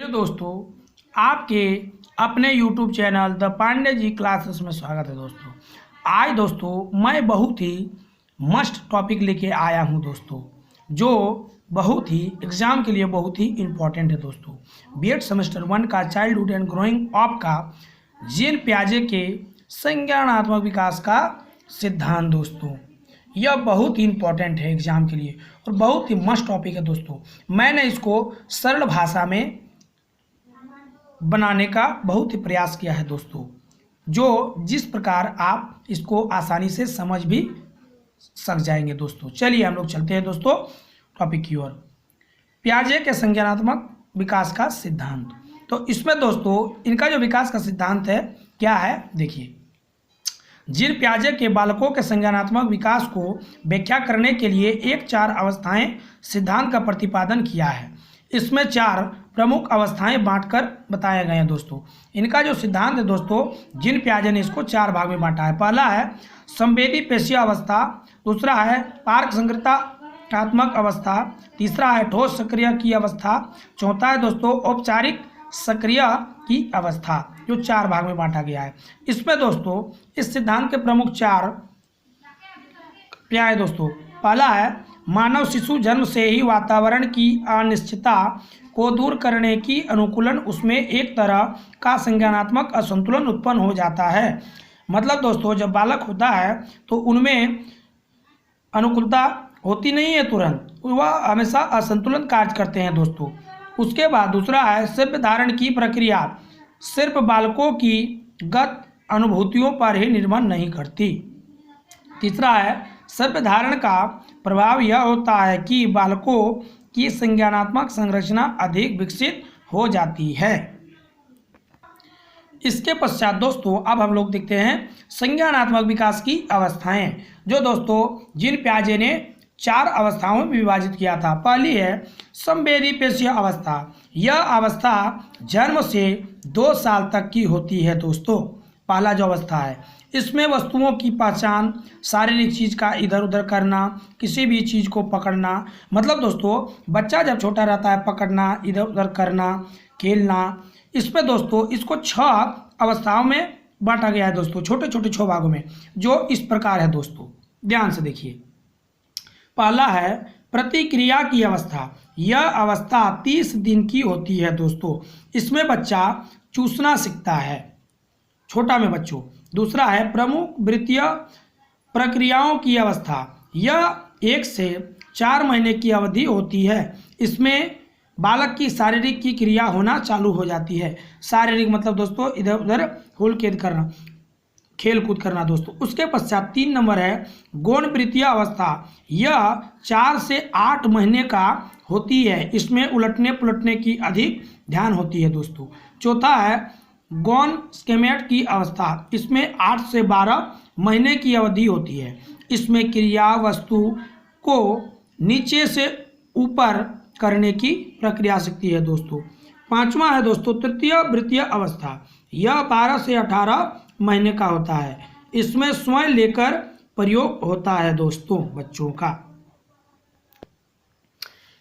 मेरे दोस्तों, आपके अपने YouTube channel the Pandey ji classes में स्वागत है। दोस्तों आज दोस्तों मैं बहुत ही मस्त टॉपिक लेके आया हूं दोस्तों, जो बहुत ही एग्ज़ाम के लिए बहुत ही इम्पोर्टेंट है दोस्तों। बीएड सेमेस्टर 1 का चाइल्डहुड एंड ग्रोइंग अप का जीन पियाजे के संज्ञानात्मक विकास का सिद्धांत दोस्तों, यह बहुत ही इम्पोर्टेंट है एग्ज़ाम के लिए और बहुत ही मस्त टॉपिक है दोस्तों। मैंने इसको सरल भाषा में बनाने का बहुत ही प्रयास किया है दोस्तों, जो जिस प्रकार आप इसको आसानी से समझ भी सक जाएंगे दोस्तों। चलिए हम लोग चलते हैं दोस्तों टॉपिक की ओर। पियाजे के संज्ञानात्मक विकास का सिद्धांत। तो इसमें दोस्तों इनका जो विकास का सिद्धांत है क्या है, देखिए। जीन पियाजे के बालकों के संज्ञानात्मक विकास को व्याख्या करने के लिए एक 4 अवस्थाएं सिद्धांत का प्रतिपादन किया है। इसमें 4 प्रमुख अवस्थाएं बांटकर बताए गए हैं दोस्तों। इनका जो सिद्धांत है दोस्तों, जीन पियाजे ने इसको 4 भाग में बांटा है। पहला है संवेदी पेशीय अवस्था, दूसरा है पार्क संक्रियात्मक अवस्था, तीसरा है ठोस सक्रिय की अवस्था, चौथा है दोस्तों औपचारिक सक्रिय की अवस्था, जो 4 भाग में बांटा गया है। इसमें दोस्तों इस सिद्धांत के प्रमुख 4 क्या है दोस्तों। पहला है मानव शिशु जन्म से ही वातावरण की अनिश्चितता को दूर करने की अनुकूलन, उसमें एक तरह का संज्ञानात्मक असंतुलन उत्पन्न हो जाता है। मतलब दोस्तों जब बालक होता है तो उनमें अनुकूलता होती नहीं है तुरंत, वह हमेशा असंतुलन कार्य करते हैं दोस्तों। उसके बाद दूसरा है सिर्फ धारण की प्रक्रिया सिर्फ बालकों की गत अनुभूतियों पर ही निर्भर नहीं करती। तीसरा है सिर्फ धारण का प्रभाव यह होता है कि बालकों की संज्ञानात्मक संरचना अधिक विकसित हो जाती है। इसके पश्चात दोस्तों अब हम लोग देखते हैं संज्ञानात्मक विकास की अवस्थाएं, जो दोस्तों जीन पियाजे ने 4 अवस्थाओं में विभाजित किया था। पहली है संवेदी पेशीय अवस्था। यह अवस्था जन्म से 2 साल तक की होती है दोस्तों। पहला जो अवस्था है इसमें वस्तुओं की पहचान, शारीरिक चीज़ का इधर उधर करना, किसी भी चीज़ को पकड़ना। मतलब दोस्तों बच्चा जब छोटा रहता है पकड़ना, इधर उधर करना, खेलना। इसमें दोस्तों इसको 6 अवस्थाओं में बांटा गया है दोस्तों, छोटे छोटे 6 भागों में, जो इस प्रकार है दोस्तों। ध्यान से देखिए। पहला है प्रतिक्रिया की अवस्था। यह अवस्था 30 दिन की होती है दोस्तों। इसमें बच्चा चूसना सीखता है, छोटा में बच्चों। दूसरा है प्रमुख वृत्तीय प्रक्रियाओं की अवस्था। यह 1 से 4 महीने की अवधि होती है। इसमें बालक की शारीरिक की क्रिया होना चालू हो जाती है। शारीरिक मतलब दोस्तों इधर उधर हुल खेल करना, खेल कूद करना दोस्तों। उसके पश्चात 3 नंबर है गौण वृत्तीय अवस्था। यह 4 से 8 महीने का होती है। इसमें उलटने पुलटने की अधिक ध्यान होती है दोस्तों। चौथा है गौण स्केमेट की अवस्था। इसमें 8 से 12 महीने की अवधि होती है। इसमें क्रिया वस्तु को नीचे से ऊपर करने की प्रक्रिया सीखती है दोस्तों। 5वां है दोस्तों तृतीय वृत्तीय अवस्था। यह 12 से 18 महीने का होता है। इसमें स्वयं लेकर प्रयोग होता है दोस्तों बच्चों का।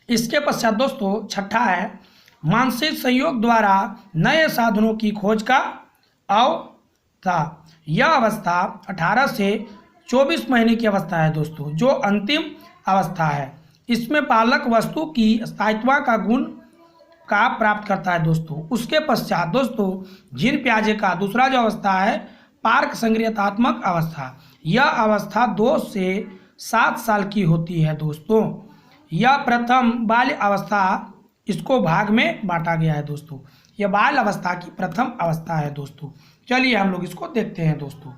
इसके पश्चात दोस्तों 6ठा है मानसिक संयोग द्वारा नए साधनों की खोज का अवस्था। यह अवस्था 18 से 24 महीने की अवस्था है दोस्तों, जो अंतिम अवस्था है। इसमें बालक वस्तु की स्थायित्व का गुण का प्राप्त करता है दोस्तों। उसके पश्चात दोस्तों जीन पियाजे का दूसरा जो अवस्था है पार्क संक्रियात्मक अवस्था। यह अवस्था 2 से 7 साल की होती है दोस्तों। यह प्रथम बाल्य अवस्था, इसको भाग में बांटा गया है दोस्तों। यह बाल अवस्था की प्रथम अवस्था है दोस्तों। चलिए हम लोग इसको देखते हैं दोस्तों।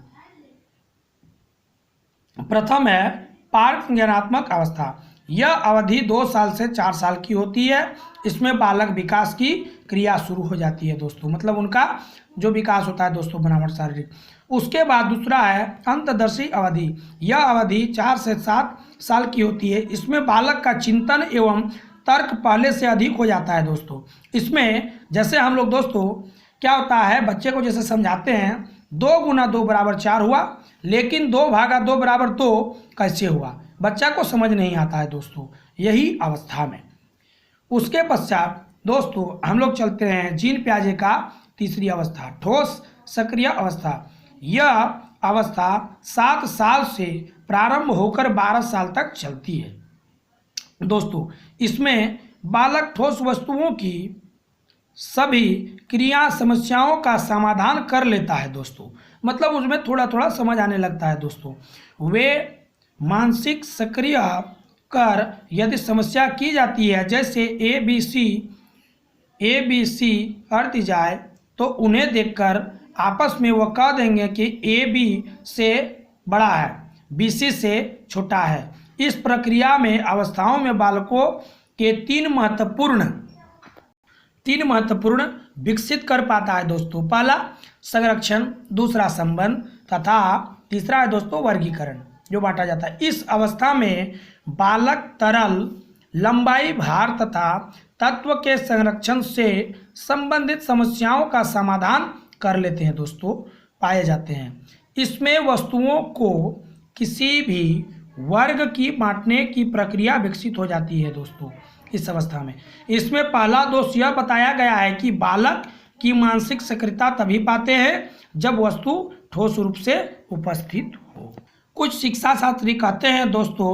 प्रथम है पार्क संज्ञानात्मक अवस्था। यह अवधि 2 साल से 4 साल की होती है। इसमें बालक विकास की क्रिया शुरू हो जाती है दोस्तों, मतलब उनका जो विकास होता है दोस्तों बनावट शारीरिक। उसके बाद दूसरा है अंतदर्शी अवधि। यह अवधि 4 से 7 साल की होती है। इसमें बालक का चिंतन एवं तर्क पहले से अधिक हो जाता है दोस्तों। इसमें जैसे हम लोग दोस्तों क्या होता है, बच्चे को जैसे समझाते हैं 2 गुना 2 बराबर 4 हुआ, लेकिन 2 भागा 2 बराबर 2 कैसे हुआ, बच्चा को समझ नहीं आता है दोस्तों, यही अवस्था में। उसके पश्चात दोस्तों हम लोग चलते हैं जीन प्याजे का तीसरी अवस्था, ठोस सक्रिय अवस्था। यह अवस्था 7 साल से प्रारंभ होकर 12 साल तक चलती है। दोस्तों इसमें बालक ठोस वस्तुओं की सभी क्रिया समस्याओं का समाधान कर लेता है। दोस्तों मतलब उसमें थोड़ा थोड़ा समझ आने लगता है। दोस्तों वे मानसिक सक्रिय कर यदि समस्या की जाती है, जैसे ए बी सी अर्थ जाए, तो उन्हें देखकर आपस में वह कह देंगे कि ए बी से बड़ा है, बी सी से छोटा है। इस प्रक्रिया में अवस्थाओं में बालकों के तीन महत्वपूर्ण विकसित कर पाता है। दोस्तों पहला संरक्षण, दूसरा संबंध तथा तीसरा है दोस्तों वर्गीकरण, जो बांटा जाता है। इस अवस्था में बालक तरल, लंबाई, भार तथा तत्व के संरक्षण से संबंधित समस्याओं का समाधान कर लेते हैं। दोस्तों पाए जाते हैं। इसमें वस्तुओं को किसी भी वर्ग की बांटने की प्रक्रिया विकसित हो जाती है। दोस्तों इस अवस्था में इसमें पहला दोष यह बताया गया है कि बालक की मानसिक सक्रियता तभी पाते हैं जब वस्तु ठोस रूप से उपस्थित हो। कुछ शिक्षा शास्त्री कहते हैं दोस्तों,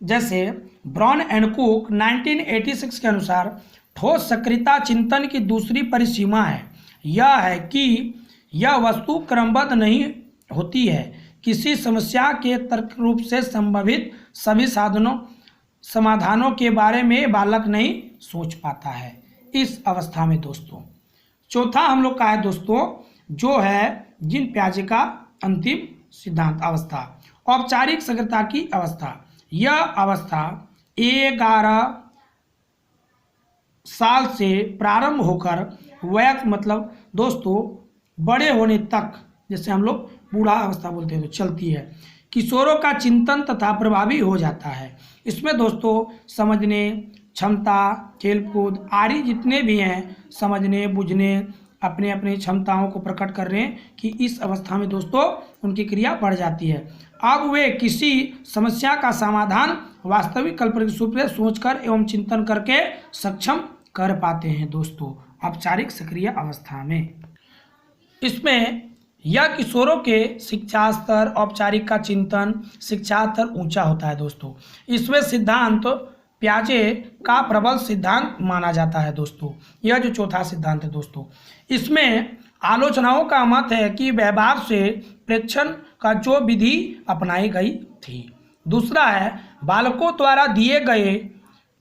जैसे ब्राउन एंड कुक 1986 के अनुसार ठोस सक्रियता चिंतन की दूसरी परिसीमा है। यह है कि यह वस्तु क्रमबद्ध नहीं होती है। किसी समस्या के तर्क रूप से संभावित सभी समाधानों के बारे में बालक नहीं सोच पाता है इस अवस्था में। दोस्तों चौथा हम लोग का है दोस्तों, जो है जीन प्याजे का अंतिम सिद्धांत अवस्था, औपचारिक सक्रियता की अवस्था। यह अवस्था 11 साल से प्रारंभ होकर वयस्क मतलब दोस्तों बड़े होने तक, जैसे हम लोग बूढ़ा अवस्था बोलते हैं, तो चलती है। किशोरों का चिंतन तथा प्रभावी हो जाता है। इसमें दोस्तों समझने, क्षमता, खेलकूद आदि जितने भी हैं, समझने, बुझने, अपने अपने क्षमताओं को प्रकट कर रहे हैं कि इस अवस्था में दोस्तों उनकी क्रिया बढ़ जाती है। अब वे किसी समस्या का समाधान वास्तविक कल्पनिक रूप से सोचकर एवं चिंतन करके सक्षम कर पाते हैं। दोस्तों औपचारिक सक्रिय अवस्था में इसमें यह किशोरों के शिक्षा स्तर, औपचारिक का चिंतन, शिक्षा स्तर ऊंचा होता है। दोस्तों इसमें सिद्धांत प्याजे का प्रबल सिद्धांत माना जाता है। दोस्तों यह जो चौथा सिद्धांत है दोस्तों, इसमें आलोचनाओं का मत है कि व्यवहार से प्रेक्षण का जो विधि अपनाई गई थी। दूसरा है बालकों द्वारा दिए गए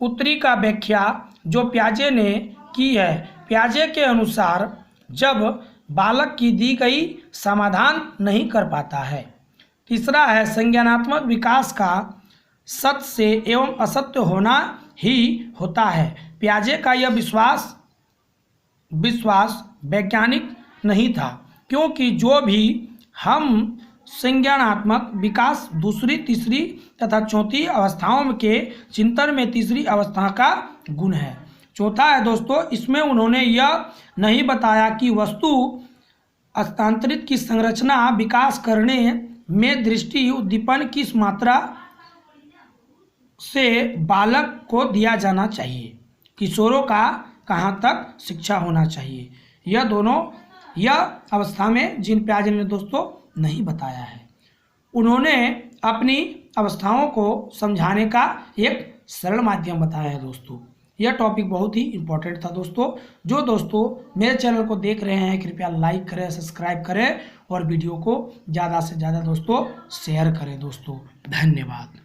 उत्तरी का व्याख्या जो प्याजे ने की है। प्याजे के अनुसार जब बालक की दी गई समाधान नहीं कर पाता है। तीसरा है संज्ञानात्मक विकास का सत्य से एवं असत्य होना ही होता है। प्याजे का यह विश्वास वैज्ञानिक नहीं था, क्योंकि जो भी हम संज्ञानात्मक विकास दूसरी, तीसरी तथा चौथी अवस्थाओं के चिंतन में तीसरी अवस्था का गुण है। चौथा है दोस्तों, इसमें उन्होंने यह नहीं बताया कि वस्तु हस्तांतरित की संरचना विकास करने में दृष्टि उद्दीपन किस मात्रा से बालक को दिया जाना चाहिए, किशोरों का कहाँ तक शिक्षा होना चाहिए, यह अवस्था में जीन प्याजे ने दोस्तों नहीं बताया है। उन्होंने अपनी अवस्थाओं को समझाने का एक सरल माध्यम बताया है। दोस्तों यह टॉपिक बहुत ही इम्पोर्टेंट था। दोस्तों जो दोस्तों मेरे चैनल को देख रहे हैं, कृपया लाइक करें, सब्सक्राइब करें और वीडियो को ज़्यादा से ज़्यादा दोस्तों शेयर करें। दोस्तों धन्यवाद।